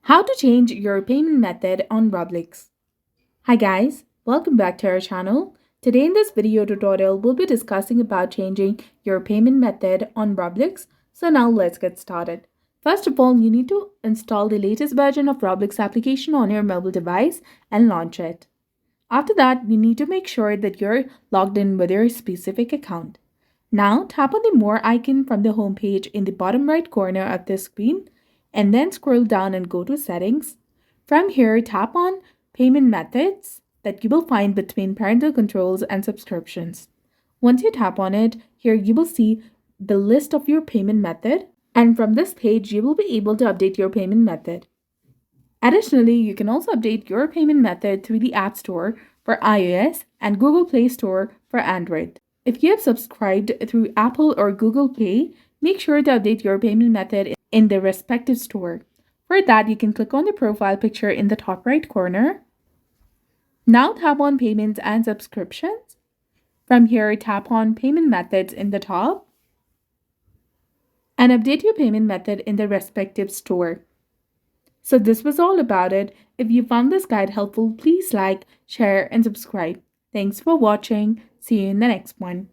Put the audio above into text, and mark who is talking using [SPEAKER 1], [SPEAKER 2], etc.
[SPEAKER 1] How to change your payment method on Roblox. Hi guys, welcome back to our channel. Today in this video tutorial, we'll be discussing about changing your payment method on Roblox. So now let's get started. First of all, you need to install the latest version of Roblox application on your mobile device and launch it. After that, you need to make sure that you're logged in with your specific account. Now tap on the More icon from the home page in the bottom right corner of the screen and then scroll down and go to Settings. From here, tap on Payment Methods that you will find between Parental Controls and Subscriptions. Once you tap on it, here you will see the list of your payment method, and from this page, you will be able to update your payment method. Additionally, you can also update your payment method through the App Store for iOS and Google Play Store for Android. If you have subscribed through Apple or Google Play, make sure to update your payment method in the respective store. For that, you can click on the profile picture in the top right corner. Now tap on Payments and Subscriptions. From here, tap on Payment Methods in the top and update your payment method in the respective store. So this was all about it. If you found this guide helpful, please like, share, and subscribe. Thanks for watching. See you in the next one.